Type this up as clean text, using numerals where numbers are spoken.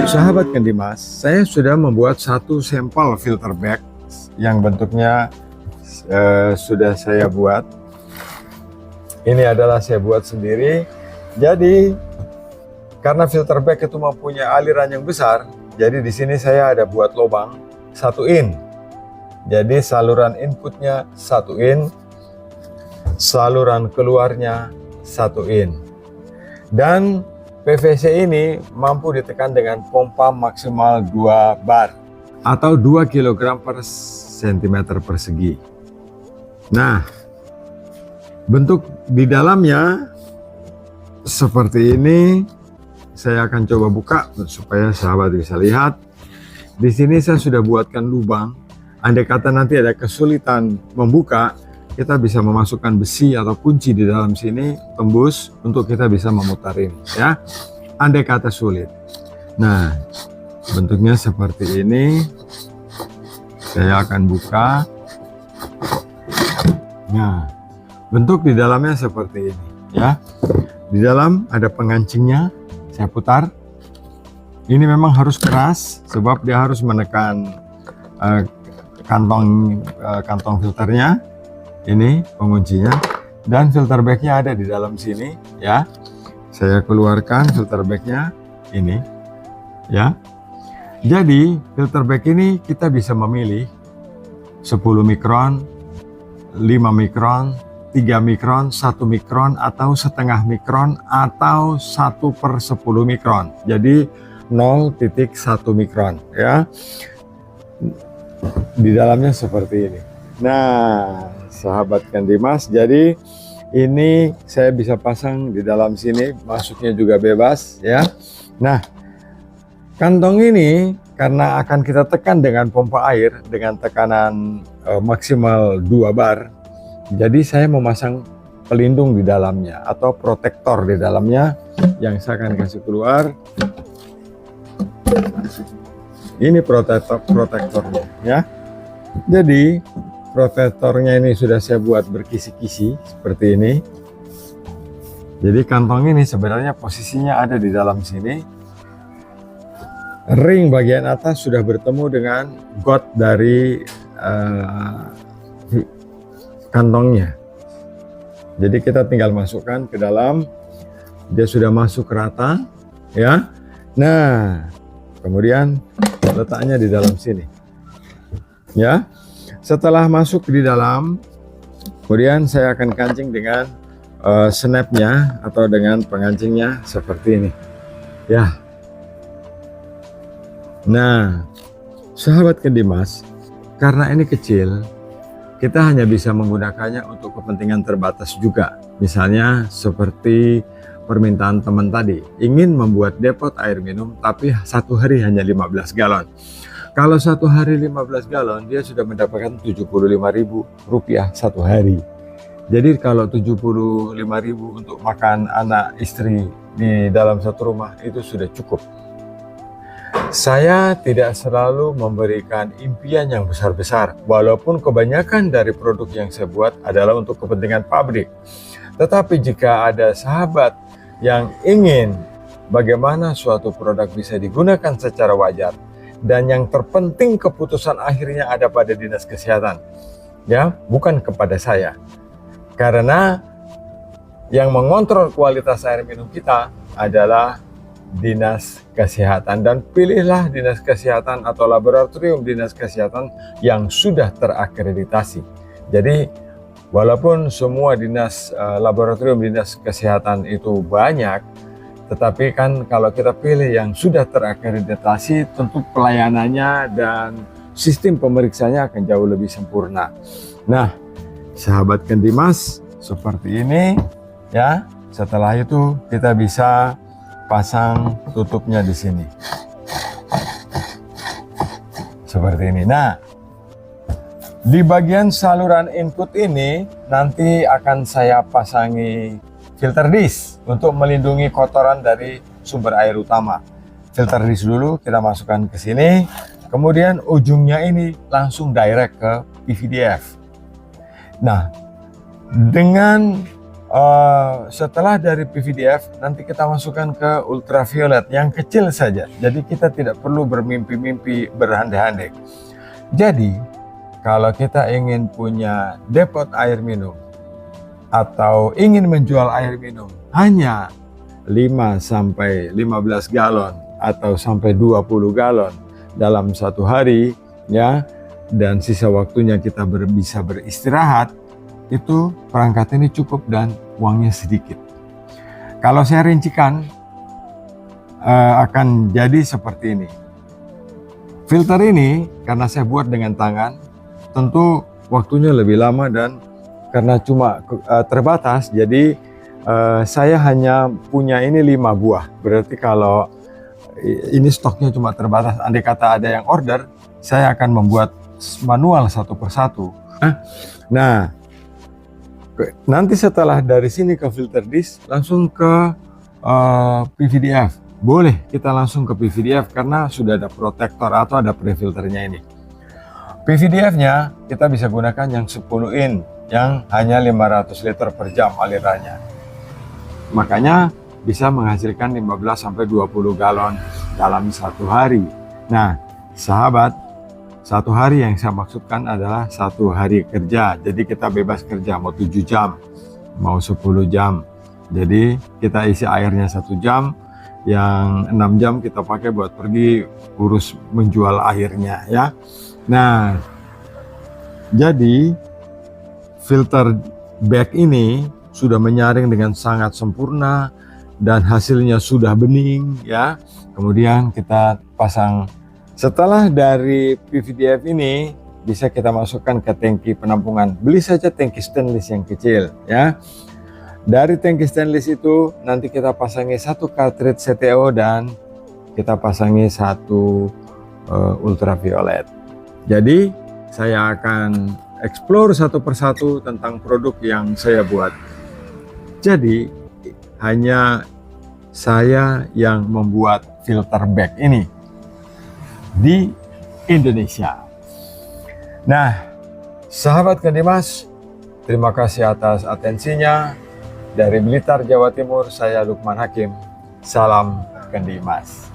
Sahabat Kendimas, saya sudah membuat satu sampel filter bag yang bentuknya sudah saya buat. Ini adalah saya buat sendiri. Jadi karena filter bag itu mempunyai aliran yang besar, jadi di sini saya ada buat lubang 1 in. Jadi saluran inputnya 1 in, saluran keluarnya 1 in. Dan PVC ini mampu ditekan dengan pompa maksimal 2 bar atau 2 kg per cm persegi. Nah, bentuk di dalamnya seperti ini. Saya akan coba buka supaya sahabat bisa lihat. Di sini saya sudah buatkan lubang. Andai kata nanti ada kesulitan membuka, kita bisa memasukkan besi atau kunci di dalam sini, tembus untuk kita bisa memutar ini, ya. Andai kata sulit. Nah, bentuknya seperti ini. Saya akan buka. Nah, bentuk di dalamnya seperti ini, ya. Di dalam ada pengancingnya. Saya putar. Ini memang harus keras sebab dia harus menekan kantong filternya. Ini penguncinya, dan filter bagnya ada di dalam sini, ya. Saya keluarkan filter bagnya ini, ya. Jadi filter bag ini kita bisa memilih 10 mikron, 5 mikron, 3 mikron, 1 mikron, atau setengah mikron, atau 1/10 mikron. Jadi 0,1 mikron, ya. Di dalamnya seperti ini. Nah, sahabat Kendimas, jadi ini saya bisa pasang di dalam sini, masuknya juga bebas, ya. Nah, kantong ini karena akan kita tekan dengan pompa air dengan tekanan maksimal 2 bar. Jadi saya memasang pelindung di dalamnya atau protektor di dalamnya yang saya akan kasih keluar. Ini protektornya, ya. Jadi protektornya ini sudah saya buat berkisi-kisi seperti ini. Jadi kantong ini sebenarnya posisinya ada di dalam sini. Ring bagian atas sudah bertemu dengan got dari kantongnya. Jadi kita tinggal masukkan ke dalam. Dia sudah masuk rata, ya. Nah, kemudian letaknya di dalam sini, ya. Setelah masuk di dalam, kemudian saya akan kancing dengan snapnya atau dengan pengancingnya seperti ini, ya. Nah, sahabat Kendimas, karena ini kecil, kita hanya bisa menggunakannya untuk kepentingan terbatas juga. Misalnya seperti permintaan teman tadi, ingin membuat depot air minum tapi satu hari hanya 15 galon. Kalau satu hari 15 galon, dia sudah mendapatkan Rp75.000 satu hari. Jadi kalau 75.000 untuk makan anak istri di dalam satu rumah itu sudah cukup. Saya tidak selalu memberikan impian yang besar-besar, walaupun kebanyakan dari produk yang saya buat adalah untuk kepentingan pabrik. Tetapi jika ada sahabat yang ingin bagaimana suatu produk bisa digunakan secara wajar, dan yang terpenting keputusan akhirnya ada pada dinas kesehatan, ya, bukan kepada saya. Karena yang mengontrol kualitas air minum kita adalah dinas kesehatan, dan pilihlah dinas kesehatan atau laboratorium dinas kesehatan yang sudah terakreditasi. Jadi walaupun semua dinas laboratorium dinas kesehatan itu banyak, tetapi kan kalau kita pilih yang sudah terakreditasi, tentu pelayanannya dan sistem pemeriksaannya akan jauh lebih sempurna. Nah, sahabat Kendimas, seperti ini, ya. Setelah itu kita bisa pasang tutupnya di sini seperti ini. Nah, di bagian saluran input ini nanti akan saya pasangi filter dish untuk melindungi kotoran dari sumber air utama. Filter dish dulu kita masukkan ke sini, kemudian ujungnya ini langsung direct ke PVDF. Nah, dengan setelah dari PVDF nanti kita masukkan ke ultraviolet yang kecil saja. Jadi kita tidak perlu bermimpi-mimpi berandai-andai. Jadi kalau kita ingin punya depot air minum atau ingin menjual air minum hanya 5-15 galon atau sampai 20 galon dalam satu hari ya, dan sisa waktunya kita bisa beristirahat, itu perangkat ini cukup dan uangnya sedikit. Kalau saya rincikan akan jadi seperti ini. Filter ini karena saya buat dengan tangan, tentu waktunya lebih lama, dan karena cuma terbatas, jadi saya hanya punya ini 5 buah. Berarti kalau ini stoknya cuma terbatas, andai kata ada yang order, saya akan membuat manual satu persatu. Nah, nanti setelah dari sini ke filter disk, langsung ke PVDF. Boleh kita langsung ke PVDF karena sudah ada protektor atau ada pre-filternya ini. PVDF-nya kita bisa gunakan yang 10 in, yang hanya 500 liter per jam alirannya. Makanya bisa menghasilkan 15-20 galon dalam satu hari. Nah, sahabat, satu hari yang saya maksudkan adalah satu hari kerja. Jadi kita bebas kerja mau 7 jam, mau 10 jam. Jadi kita isi airnya 1 jam, yang 6 jam kita pakai buat pergi urus menjual airnya ya. Nah, jadi filter bag ini sudah menyaring dengan sangat sempurna dan hasilnya sudah bening ya. Kemudian kita pasang, setelah dari PVDF ini bisa kita masukkan ke tangki penampungan. Beli saja tangki stainless yang kecil ya. Dari tangki stainless itu nanti kita pasangi 1 cartridge CTO dan kita pasangi 1 ultraviolet. Jadi saya akan explore satu persatu tentang produk yang saya buat. Jadi hanya saya yang membuat filter bag ini di Indonesia. Nah, sahabat Kendimas, terima kasih atas atensinya. Dari Blitar, Jawa Timur, saya Lukman Hakim. Salam Kendimas.